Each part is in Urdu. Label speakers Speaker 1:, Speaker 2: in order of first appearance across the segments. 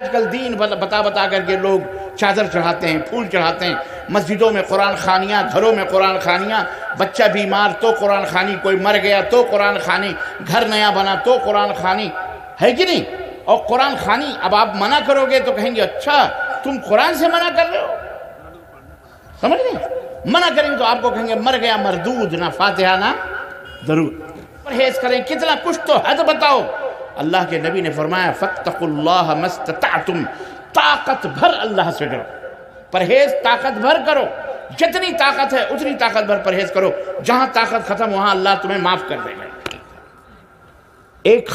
Speaker 1: آج کل دین بتا بتا کر کے لوگ چادر چڑھاتے ہیں، پھول چڑھاتے ہیں، مسجدوں میں قرآن خوانیاں، گھروں میں قرآن خوانیاں، بچہ بیمار تو قرآن خوانی، کوئی مر گیا تو قرآن خوانی، گھر نیا بنا تو قرآن خوانی، ہے کہ نہیں؟ اور قرآن خوانی اب آپ منع کرو گے تو کہیں گے اچھا تم قرآن سے منع کر رہے ہو، سمجھ نہیں؟ منع کریں گے تو آپ کو کہیں گے مر گیا مردود، نہ فاتحہ نہ درود۔ پرہیز کریں، کتنا کچھ تو حد بتاؤ۔ اللہ کے نبی نے فرمایا فَاتَّقُوا اللَّهَ مَا اسْتَطَعْتُمْ، طاقت بھر اللہ سے ڈرو، پرہیز طاقت بھر کرو، جتنی طاقت ہے اتنی طاقت بھر پرہیز کرو، جہاں طاقت ختم وہاں اللہ تمہیں معاف کر دے گا۔ ایک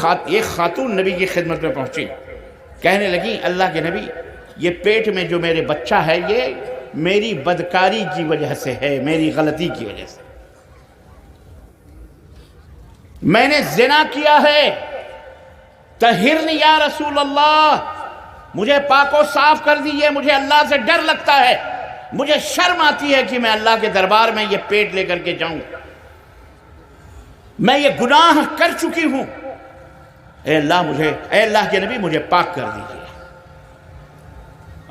Speaker 1: خاتون نبی کی خدمت میں پہنچی، کہنے لگی اللہ کے نبی یہ پیٹ میں جو میرے بچہ ہے یہ میری بدکاری کی وجہ سے ہے، میری غلطی کی وجہ سے، میں نے زنا کیا ہے، طہرنی یا رسول اللہ، مجھے پاک و صاف کر دیجئے، مجھے اللہ سے ڈر لگتا ہے، مجھے شرم آتی ہے کہ میں اللہ کے دربار میں یہ پیٹ لے کر کے جاؤں، میں یہ گناہ کر چکی ہوں، اے اللہ کے نبی مجھے پاک کر دیجئے۔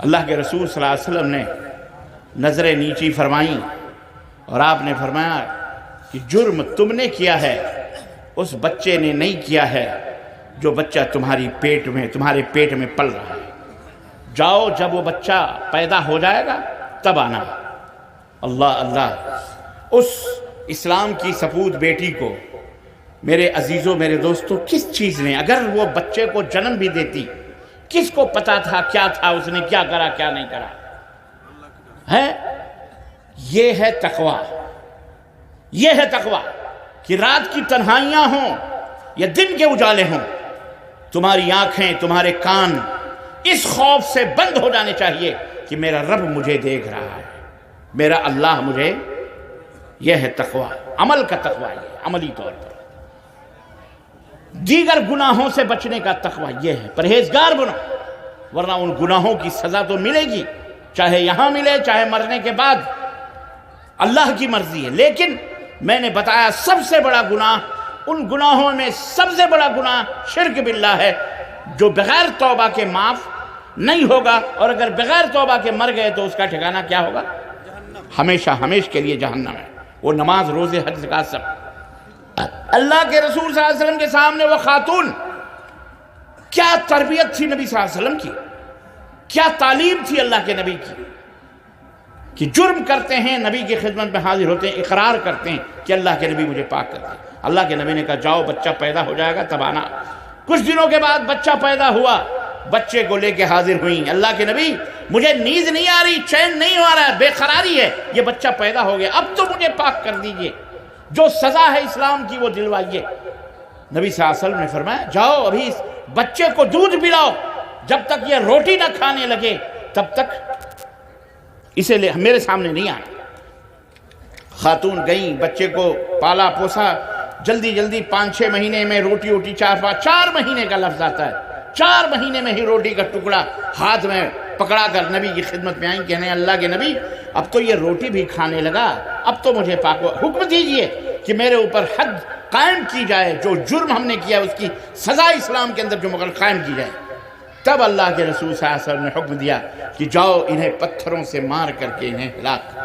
Speaker 1: اللہ کے رسول صلی اللہ علیہ وسلم نے نظریں نیچی فرمائیں اور آپ نے فرمایا کہ جرم تم نے کیا ہے، اس بچے نے نہیں کیا ہے جو بچہ تمہارے پیٹ میں پل رہا ہے، جاؤ جب وہ بچہ پیدا ہو جائے گا تب آنا۔ اللہ اس اسلام کی سپود بیٹی کو میرے عزیزوں میرے دوستوں کس چیز نے، اگر وہ بچے کو جنم بھی دیتی کس کو پتا تھا کیا تھا اس نے کیا کرا کیا نہیں کرا ہے؟ یہ ہے تقوی، یہ ہے تقوی کہ رات کی تنہائیاں ہوں یا دن کے اجالے ہوں، تمہاری آنکھیں تمہارے کان اس خوف سے بند ہو جانے چاہیے کہ میرا رب مجھے دیکھ رہا ہے، میرا اللہ مجھے، یہ ہے تقوی، عمل کا تقوی، یہ عملی طور پر۔ دیگر گناہوں سے بچنے کا تقوی یہ ہے، پرہیزگار بنو، ورنہ ان گناہوں کی سزا تو ملے گی، چاہے یہاں ملے چاہے مرنے کے بعد، اللہ کی مرضی ہے۔ لیکن میں نے بتایا سب سے بڑا گناہ، ان گناہوں میں سب سے بڑا گناہ شرک باللہ ہے، جو بغیر توبہ کے معاف نہیں ہوگا، اور اگر بغیر توبہ کے مر گئے تو اس کا ٹھکانہ کیا ہوگا؟ ہمیشہ ہمیشہ کے لیے جہنم ہے۔ وہ نماز روزے حج زکوٰۃ سب۔ اللہ کے رسول صلی اللہ علیہ وسلم کے سامنے وہ خاتون، کیا تربیت تھی نبی صلی اللہ علیہ وسلم کی، کیا تعلیم تھی اللہ کے نبی کی، کہ جرم کرتے ہیں نبی کی خدمت میں حاضر ہوتے ہیں، اقرار کرتے ہیں کہ اللہ کے نبی مجھے پاک کر دیں۔ اللہ کے نبی نے کہا جاؤ بچہ پیدا ہو جائے گا تب آنا۔ کچھ دنوں کے بعد بچہ پیدا ہوا، بچے کو لے کے حاضر ہوئیں، اللہ کے نبی مجھے نیند نہیں آ رہی، چین نہیں آ رہا ہے، بے قراری ہے، یہ بچہ پیدا ہو گیا، اب تو مجھے پاک کر دیجئے، جو سزا ہے اسلام کی وہ دلوائیے۔ نبی صلی اللہ علیہ وسلم نے فرمایا جاؤ ابھی اس بچے کو دودھ پلاؤ، جب تک یہ روٹی نہ کھانے لگے تب تک اسے میرے سامنے نہیں آنا۔ خاتون گئیں، بچے کو پالا پوسا، جلدی جلدی 5-6 مہینے میں روٹی 4 مہینے کا لفظ آتا ہے، 4 مہینے میں ہی روٹی کا ٹکڑا ہاتھ میں پکڑا کر نبی کی خدمت میں آئیں، کہنے اللہ کے نبی اب تو یہ روٹی بھی کھانے لگا، اب تو مجھے پاک حکم دیجئے کہ میرے اوپر حد قائم کی جائے، جو جرم ہم نے کیا اس کی سزا اسلام کے اندر جو مقرر قائم کی جائے۔ تب اللہ کے رسول صلی اللہ علیہ وسلم نے حکم دیا کہ جاؤ انہیں پتھروں سے مار کر کے انہیں ہلاک۔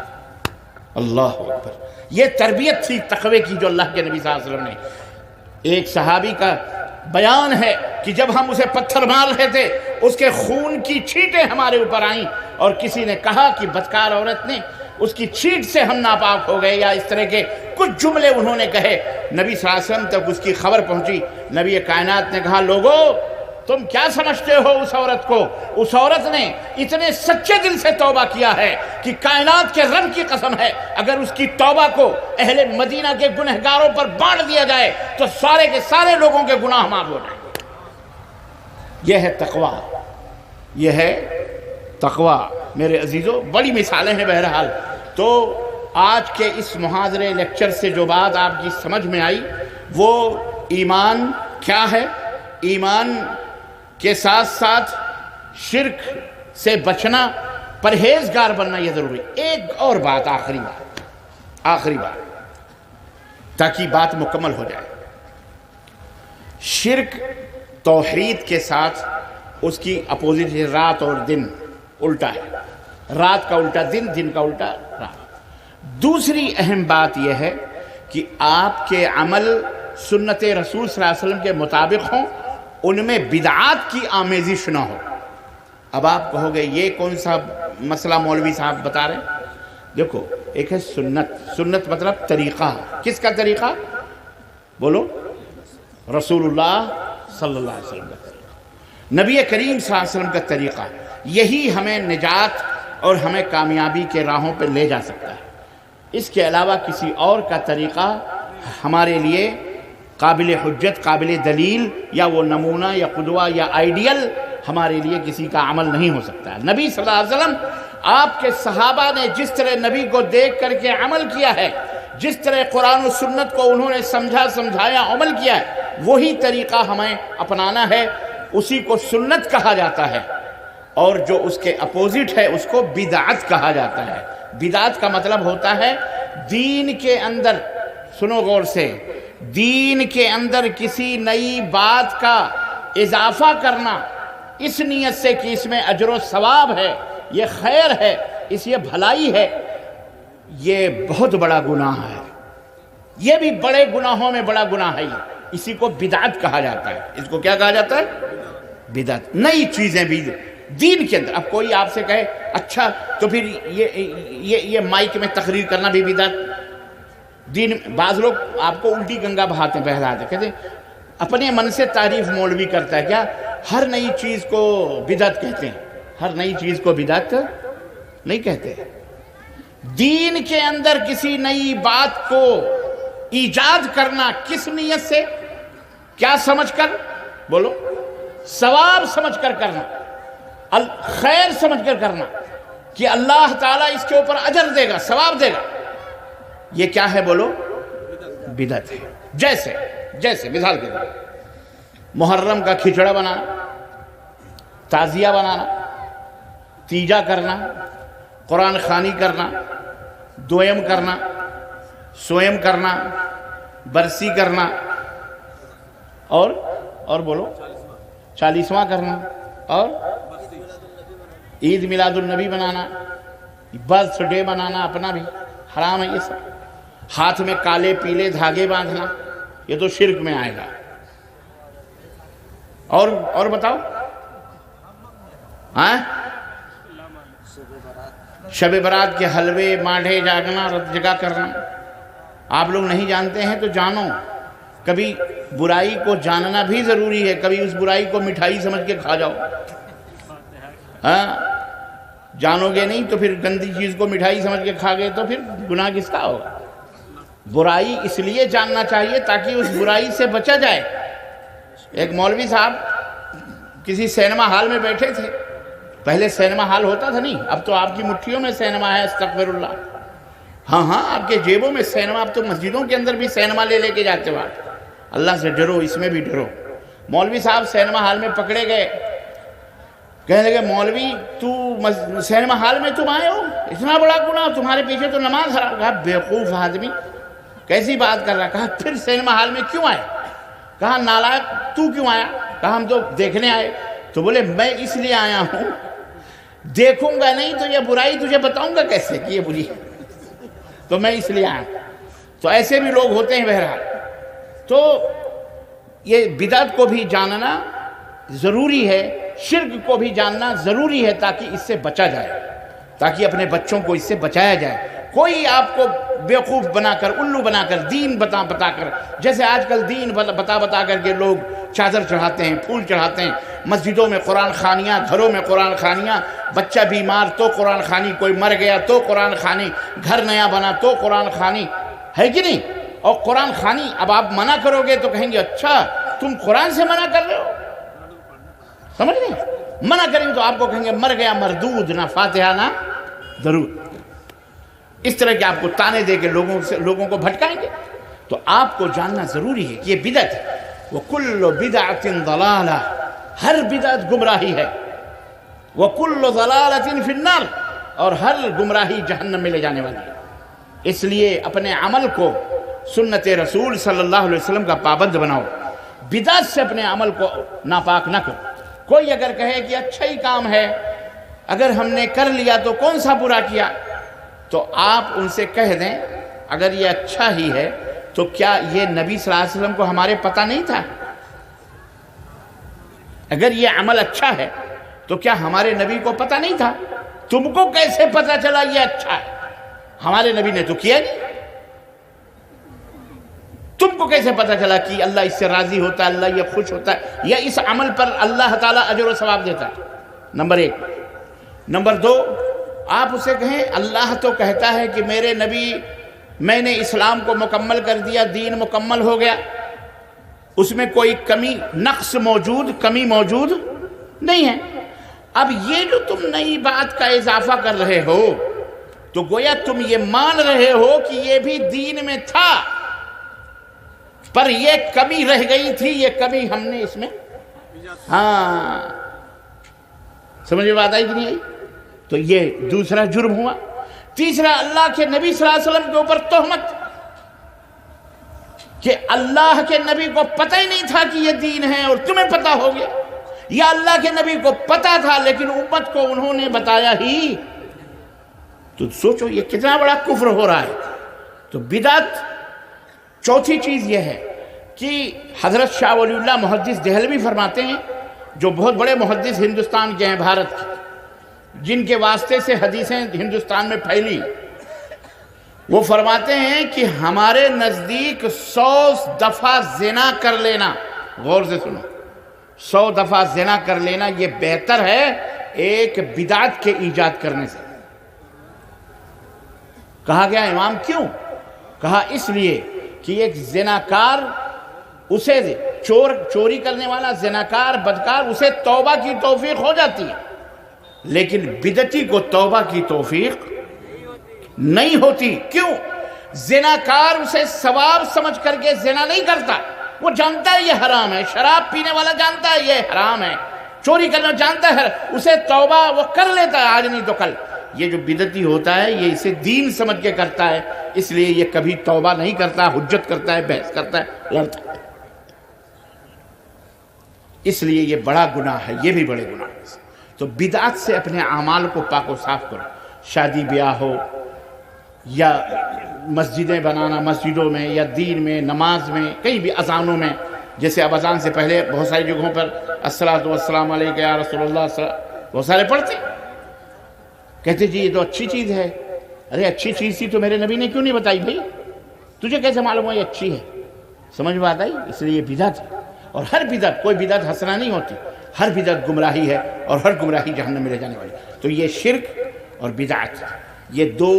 Speaker 1: اللہ اکبر، یہ تربیت تھی تقوی کی جو اللہ کے نبی صلی اللہ علیہ وسلم نے۔ ایک صحابی کا بیان ہے کہ جب ہم اسے پتھر مار رہے تھے اس کے خون کی چھینٹیں ہمارے اوپر آئیں، اور کسی نے کہا کہ بدکار عورت نے اس کی چھینٹ سے ہم ناپاک ہو گئے، یا اس طرح کے کچھ جملے انہوں نے کہے۔ نبی صلی اللہ علیہ وسلم تک اس کی خبر پہنچی، نبی کائنات نے کہا لوگو تم کیا سمجھتے ہو اس عورت کو؟ اس عورت نے اتنے سچے دل سے توبہ کیا ہے کہ کائنات کے رب کی قسم ہے اگر اس کی توبہ کو اہل مدینہ کے گنہگاروں پر بانٹ دیا جائے تو سارے کے سارے لوگوں کے گناہ معاف ہو جائیں گے۔ یہ ہے تقوی، یہ ہے تقوی میرے عزیزوں۔ بڑی مثالیں ہیں بہرحال۔ تو آج کے اس محاضرے لیکچر سے جو بات آپ کی سمجھ میں آئی وہ ایمان کیا ہے، ایمان کے ساتھ ساتھ شرک سے بچنا، پرہیزگار بننا یہ ضروری۔ ایک اور بات، آخری بات تاکہ بات مکمل ہو جائے۔ شرک توحید کے ساتھ اس کی اپوزٹ ہے رات اور دن، الٹا ہے، رات کا الٹا دن، دن کا الٹا رات۔ دوسری اہم بات یہ ہے کہ آپ کے عمل سنت رسول صلی اللہ علیہ وسلم کے مطابق ہوں، ان میں بدعات کی آمیزش نہ ہو۔ اب آپ کہو گے یہ کون سا مسئلہ مولوی صاحب بتا رہے ہیں؟ دیکھو، ایک ہے سنت، سنت مطلب طریقہ، کس کا طریقہ؟ بولو، رسول اللہ صلی اللہ علیہ وسلم کا طریقہ، نبی کریم صلی اللہ علیہ وسلم کا طریقہ، یہی ہمیں نجات اور ہمیں کامیابی کے راہوں پہ لے جا سکتا ہے۔ اس کے علاوہ کسی اور کا طریقہ ہمارے لیے قابل حجت، قابل دلیل، یا وہ نمونہ یا قدوہ یا آئیڈیل ہمارے لیے کسی کا عمل نہیں ہو سکتا ہے۔ نبی صلی اللہ علیہ وسلم، آپ کے صحابہ نے جس طرح نبی کو دیکھ کر کے عمل کیا ہے، جس طرح قرآن و سنت کو انہوں نے سمجھایا عمل کیا ہے، وہی طریقہ ہمیں اپنانا ہے، اسی کو سنت کہا جاتا ہے، اور جو اس کے اپوزٹ ہے اس کو بدعت کہا جاتا ہے۔ بدعت کا مطلب ہوتا ہے دین کے اندر، سنو غور سے، دین کے اندر کسی نئی بات کا اضافہ کرنا اس نیت سے کہ اس میں اجر و ثواب ہے، یہ خیر ہے، اس یہ بھلائی ہے، یہ بہت بڑا گناہ ہے، یہ بھی بڑے گناہوں میں بڑا گناہ ہے، اسی کو بدعت کہا جاتا ہے۔ اس کو کیا کہا جاتا ہے؟ بدعت، نئی چیزیں بھی دین کے اندر۔ اب کوئی آپ سے کہے اچھا تو پھر یہ مائک میں تقریر کرنا بھی بدعت دین؟ بعض لوگ آپ کو الٹی گنگا بہاتے بہلاتے، کہتے ہیں اپنے من سے تعریف مولوی کرتا ہے، کیا ہر نئی چیز کو بدعت کہتے ہیں؟ ہر نئی چیز کو بدعت نہیں کہتے۔ دین کے اندر کسی نئی بات کو ایجاد کرنا کس نیت سے، کیا سمجھ کر؟ بولو، ثواب سمجھ کر کرنا، خیر سمجھ کر کرنا کہ اللہ تعالیٰ اس کے اوپر اجر دے گا، ثواب دے گا، یہ کیا ہے؟ بولو، بدعت ہے۔ جیسے مثال کے طور محرم کا کھچڑا بنانا، تعزیہ بنانا، تیجا کرنا، قرآن خوانی کرنا، دویم کرنا، سویم کرنا، برسی کرنا، اور بولو 40واں کرنا، اور عید میلاد النبی بنانا، برتھ ڈے بنانا اپنا بھی حرام ہے یہ سب۔ ہاتھ میں کالے پیلے دھاگے باندھنا، یہ تو شرک میں آئے گا۔ اور بتاؤ، ہاں، شب برات کے حلوے مانڈے جاگنا، رت جگہ کرنا، آپ لوگ نہیں جانتے ہیں تو جانو، کبھی برائی کو جاننا بھی ضروری ہے، کبھی اس برائی کو مٹھائی سمجھ کے کھا جاؤ، ہاں، جانو گے نہیں تو پھر گندی چیز کو مٹھائی سمجھ کے کھا گئے تو پھر گناہ کس کا ہوگا؟ برائی اس لیے جاننا چاہیے تاکہ اس برائی سے بچا جائے۔ ایک مولوی صاحب کسی سینما ہال میں بیٹھے تھے، پہلے سینما ہال ہوتا تھا نہیں، اب تو آپ کی مٹھیوں میں سینما ہے، استغفر اللہ، ہاں آپ کے جیبوں میں سینما، اب تو مسجدوں کے اندر بھی سینما لے کے جاتے ہو آپ۔ اللہ سے ڈرو، اس میں بھی ڈرو۔ مولوی صاحب سینما ہال میں پکڑے گئے، کہنے لگے مولوی تو سینما ہال میں تم آئے ہو، اتنا بڑا گناہ، تمہارے پیچھے تو نماز حرام۔ کہا بیوقوف آدمی، کیسی بات کر رہا؟ کہا پھر سینما ہال میں کیوں آئے؟ کہا نالائق، تو کیوں آیا؟ کہا ہم تو دیکھنے آئے۔ تو بولے میں اس لیے آیا ہوں، دیکھوں گا نہیں تو یہ برائی تجھے بتاؤں گا کیسے کہ یہ بری ہے، تو میں اس لیے آیا۔ تو ایسے بھی لوگ ہوتے ہیں بہرحال۔ تو یہ بدعت کو بھی جاننا ضروری ہے، شرک کو بھی جاننا ضروری ہے تاکہ اس سے بچا جائے، تاکہ اپنے بچوں کو اس سے بچایا جائے۔ کوئی آپ کو بیوقوف بنا کر، الو بنا کر، دین بتا کر، جیسے آج کل دین بتا کر کے لوگ چادر چڑھاتے ہیں، پھول چڑھاتے ہیں، مسجدوں میں قرآن خوانیاں، گھروں میں قرآن خوانیاں، بچہ بیمار تو قرآن خوانی، کوئی مر گیا تو قرآن خوانی، گھر نیا بنا تو قرآن خوانی، ہے کہ نہیں؟ اور قرآن خوانی اب آپ منع کرو گے تو کہیں گے اچھا تم قرآن سے منع کر رہے ہو، سمجھ نہیں؟ منع کریں گے تو آپ کو کہیں گے مر گیا مردود، نہ فاتحہ نہ درود، اس طرح کے آپ کو تانے دے کے لوگوں کو بھٹکائیں گے۔ تو آپ کو جاننا ضروری ہے کہ یہ بدعت ہے، وَكُلُّ بِدْعَةٍ ضَلَالَةٍ، ہر بدعت گمراہی ہے، وَكُلُّ ضَلَالَةٍ فِي النَّارِ، اور ہر گمراہی جہنم میں لے جانے والی ہے۔ اس لیے اپنے عمل کو سنت رسول صلی اللہ علیہ وسلم کا پابند بناؤ، بدعت سے اپنے عمل کو ناپاک نہ کرو۔ کوئی اگر کہے کہ اچھا ہی کام ہے، اگر ہم نے کر لیا تو کون سا برا کیا، تو آپ ان سے کہہ دیں اگر یہ اچھا ہی ہے تو کیا یہ نبی صلی اللہ علیہ وسلم کو ہمارے پتہ نہیں تھا؟ اگر یہ عمل اچھا ہے تو کیا ہمارے نبی کو پتہ نہیں تھا؟ تم کو کیسے پتہ چلا یہ اچھا ہے؟ ہمارے نبی نے تو کیا نہیں۔ تم کو کیسے پتہ چلا کہ اللہ اس سے راضی ہوتا ہے، اللہ یہ خوش ہوتا ہے، یا اس عمل پر اللہ تعالیٰ اجر و ثواب دیتا ہے؟ نمبر 1۔ نمبر 2، آپ اسے کہیں اللہ تو کہتا ہے کہ میرے نبی، میں نے اسلام کو مکمل کر دیا، دین مکمل ہو گیا، اس میں کوئی کمی نقص موجود، کمی موجود نہیں ہے۔ اب یہ جو تم نئی بات کا اضافہ کر رہے ہو تو گویا تم یہ مان رہے ہو کہ یہ بھی دین میں تھا، پر یہ کمی رہ گئی تھی، یہ کمی ہم نے اس میں، ہاں سمجھ میں بات آئی کہ نہیں آئی؟ تو یہ دوسرا جرم ہوا۔ تیسرا، اللہ کے نبی صلی اللہ علیہ وسلم کے اوپر تہمت کہ اللہ کے نبی کو پتہ ہی نہیں تھا کہ یہ دین ہے اور تمہیں پتہ ہو گیا، یا اللہ کے نبی کو پتہ تھا لیکن امت کو انہوں نے بتایا ہی۔ تو سوچو یہ کتنا بڑا کفر ہو رہا ہے۔ تو بدعت۔ چوتھی چیز یہ ہے کہ حضرت شاہ ولی اللہ محدث دہلوی فرماتے ہیں، جو بہت بڑے محدث ہندوستان کے ہیں، بھارت کے، جن کے واسطے سے حدیثیں ہندوستان میں پھیلی، وہ فرماتے ہیں کہ ہمارے نزدیک 100 دفعہ زنا کر لینا، غور سے سنو، 100 دفعہ زنا کر لینا یہ بہتر ہے ایک بدعت کے ایجاد کرنے سے۔ کہا گیا امام کیوں؟ کہا اس لیے کہ ایک زناکار، اسے چوری کرنے والا زناکار، بدکار، اسے توبہ کی توفیق ہو جاتی ہے، لیکن بدعتی کو توبہ کی توفیق نہیں ہوتی۔ کیوں؟ زناکار اسے ثواب سمجھ کر کے زنا نہیں کرتا، وہ جانتا ہے یہ حرام ہے، شراب پینے والا جانتا ہے یہ حرام ہے، چوری کرنا جانتا ہے، اسے توبہ وہ کر لیتا ہے آج نہیں تو کل۔ یہ جو بدعتی ہوتا ہے یہ اسے دین سمجھ کے کرتا ہے، اس لیے یہ کبھی توبہ نہیں کرتا، حجت کرتا ہے، بحث کرتا ہے، لڑتا ہے۔ اس لیے یہ بڑا گناہ ہے، یہ بھی بڑے گناہ ہے۔ تو بدعت سے اپنے اعمال کو پاک و صاف کرو۔ شادی بیاہ ہو یا مسجدیں بنانا، مسجدوں میں یا دین میں، نماز میں، کہیں بھی اذانوں میں، جیسے اب اذان سے پہلے بہت ساری جگہوں پر الصلاۃ والسلام علیک یا رسول اللہ، بہت سارے پڑھتے، کہتے جی یہ تو اچھی چیز ہے۔ ارے اچھی چیز تھی تو میرے نبی نے کیوں نہیں بتائی بھائی؟ تجھے کیسے معلوم ہو یہ اچھی ہے؟ سمجھ میں بات آئی؟ اس لیے یہ بدعت ہے، اور ہر بدعت، کوئی بدعت حسنہ نہیں ہوتی، ہر بدعت گمراہی ہے، اور ہر گمراہی جہنم میں لے جانے والی۔ تو یہ شرک اور بدعت، یہ دو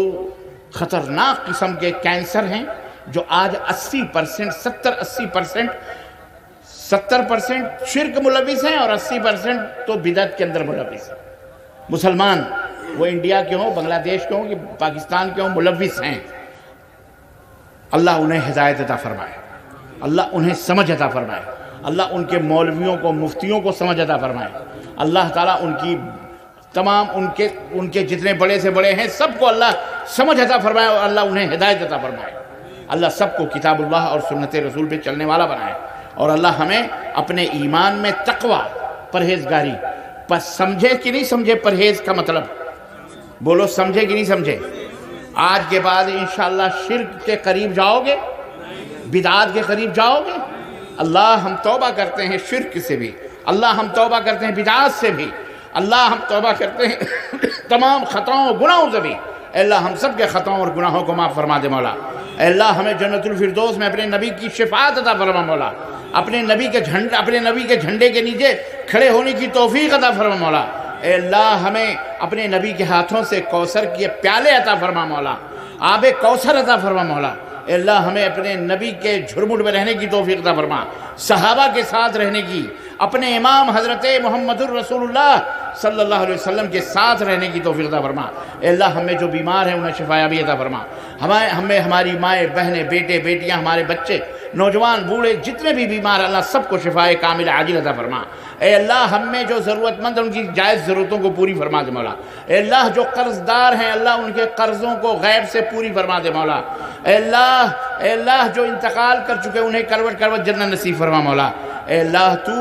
Speaker 1: خطرناک قسم کے کینسر ہیں جو آج 80%، 70-80%، 70% شرک ملوث ہیں اور 80% تو بدعت کے اندر ملوث ہیں۔ مسلمان وہ انڈیا کے ہوں، بنگلہ دیش کے ہوں کہ پاکستان کے ہوں، ملوث ہیں۔ اللہ انہیں ہدایت عطا فرمائے، اللہ انہیں سمجھ عطا فرمائے، اللہ ان کے مولویوں کو، مفتیوں کو سمجھ عطا فرمائے، اللہ تعالیٰ ان کی تمام ان کے جتنے بڑے سے بڑے ہیں سب کو اللہ سمجھ عطا فرمائے، اور اللہ انہیں ہدایت عطا فرمائے۔ اللہ سب کو کتاب اللہ اور سنت رسول پہ چلنے والا بنائے، اور اللہ ہمیں اپنے ایمان میں تقوی، پرہیزگاری، پس سمجھے کہ نہیں سمجھے پرہیز کا مطلب؟ بولو سمجھے کہ نہیں سمجھے؟ آج کے بعد انشاءاللہ شرک کے قریب جاؤ گے، بدعات کے قریب جاؤ گے؟ اللہ ہم توبہ کرتے ہیں شرک سے بھی، اللہ ہم توبہ کرتے ہیں بدعات سے بھی، اللہ ہم توبہ کرتے ہیں تمام خطاؤں اور گناہوں سے بھی۔ اے اللہ ہم سب کے خطاؤں اور گناہوں کو معاف فرما دے مولا۔ اے اللہ ہمیں جنت الفردوس میں اپنے نبی کی شفاعت عطا فرما مولا، اپنے نبی کے جھنڈے کے نیچے کھڑے ہونے کی توفیق عطا فرما مولا۔ اے اللہ ہمیں اپنے نبی کے ہاتھوں سے کوثر کے پیالے عطا فرما مولا، آب کوثر عطا فرما مولا۔ اے اللہ ہمیں اپنے نبی کے جھرمٹ میں رہنے کی توفیق عطا فرما، صحابہ کے ساتھ رہنے کی، اپنے امام حضرت محمد الرسول اللہ صلی اللہ علیہ وسلم کے ساتھ رہنے کی توفیق عطا فرما۔ اے اللہ ہمیں جو بیمار ہیں انہیں شفا یابی عطا فرما، ہمیں ہماری مائیں، بہنیں، بیٹے، بیٹیاں، ہمارے بچے، نوجوان، بوڑھے، جتنے بھی بیمار ہیں اللہ سب کو شفائے کامل عاجل عطا فرما۔ اے اللہ ہم میں جو ضرورت مند ہیں ان کی جائز ضرورتوں کو پوری فرما دے مولا۔ اے اللہ جو قرض دار ہیں اللہ ان کے قرضوں کو غیب سے پوری فرما دے مولا۔ اے اللہ جو انتقال کر چکے انہیں کروٹ کروٹ جنت نصیب فرما مولا۔ اے اللہ تو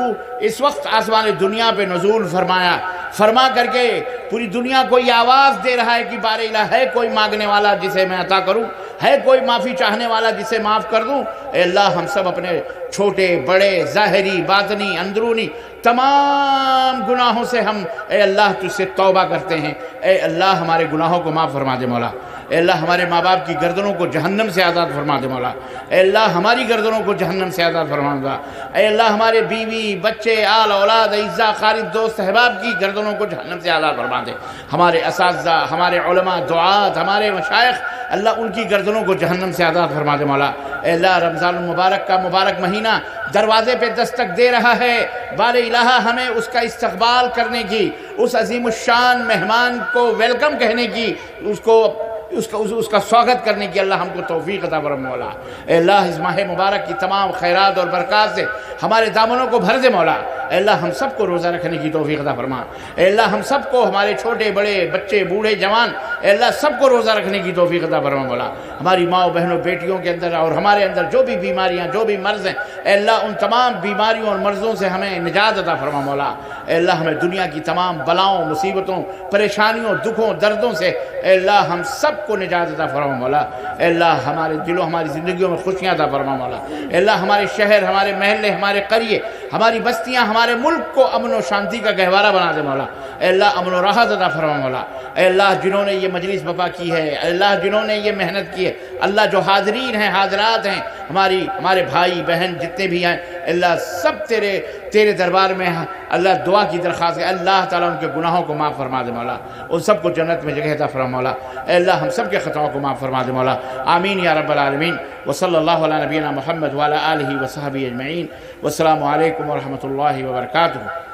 Speaker 1: اس وقت آسمان دنیا پہ نزول فرمایا، فرما کر کے پوری دنیا کو یہ آواز دے رہا ہے کہ بار الہ ہے کوئی مانگنے والا جسے میں عطا کروں، ہے کوئی معافی چاہنے والا جسے معاف کر دوں۔ اے اللہ ہم سب اپنے چھوٹے بڑے ظاہری باطنی اندرونی تمام گناہوں سے ہم اے اللہ تجھ سے توبہ کرتے ہیں۔ اے اللہ ہمارے گناہوں کو معاف فرما دے مولا۔ اے اللہ ہمارے ماں باپ کی گردنوں کو جہنم سے آزاد فرما دے مولا۔ اے اللہ ہماری گردنوں کو جہنم سے آزاد فرما دے۔ اے اللہ ہمارے بیوی بچے آل اولاد اعزا خارج دوست احباب کی گردنوں کو جہنم سے آزاد فرما دے۔ ہمارے اساتذہ، ہمارے علماء دعات، ہمارے مشائخ، اللہ ان کی گردنوں کو جہنم سے آزاد فرما دے مولا۔ اے اللہ رمضان المبارک کا مبارک مہینہ دروازے پہ دستک دے رہا ہے، بار الہ ہمیں اس کا استقبال کرنے کی، اس عظیم الشان مہمان کو ویلکم کہنے کی، اس کا سواگت کرنے کی اللہ ہم کو توفیق عطا فرما مولا۔ اے اللہ اس ماہ مبارک کی تمام خیرات اور برکات سے ہمارے دامنوں کو بھر دے مولا۔ اے اللہ ہم سب کو روزہ رکھنے کی توفیق عطا فرما۔ اے اللہ ہم سب کو، ہمارے چھوٹے بڑے بچے بوڑھے جوان، اے اللہ سب کو روزہ رکھنے کی توفیق عطا فرما مولا۔ ہماری ماں بہنوں بیٹیوں کے اندر اور ہمارے اندر جو بھی بیماریاں جو بھی مرض ہیں، اے اللہ ان تمام بیماریوں اور مرضوں سے ہمیں نجات عطا فرما مولا۔ اے اللہ ہمیں دنیا کی تمام بلاؤں مصیبتوں پریشانیوں دکھوں دردوں سے اے اللہ ہم سب کو نجات عطا فرما مولا۔ اے اللہ ہمارے دلوں ہماری زندگیوں میں خوشیاں عطا فرما مولا۔ اے اللہ ہمارے شہر، ہمارے محلے، ہمارے قریے، ہماری بستیاں، ہمارے ملک کو امن و شانتی کا گہوارہ بنا دے مولا۔ اے اللہ امن و راحت عطا فرما مولا۔ اے اللہ جنہوں نے یہ مجلس برپا کی ہے، اے اللہ جنہوں نے یہ محنت کی ہے، اللہ جو حاضرین ہیں حاضرات ہیں، ہمارے بھائی بہن جتنے بھی ہیں، اللہ سب تیرے دربار میں اللہ دعا کی درخواست ہے، اللہ تعالیٰ ان کے گناہوں کو معاف فرما دے مولا، ان سب کو جنت میں جگہ عطا فرما مولا۔ اے اللہ ہم سب کے خطاؤں کو معاف فرما دے مولا، آمین یا رب العالمین۔ وصلی اللہ علی نبینا محمد وعلی آلہ وصحبہ اجمعین۔ والسلام علیکم ورحمۃ اللہ وبرکاتہ۔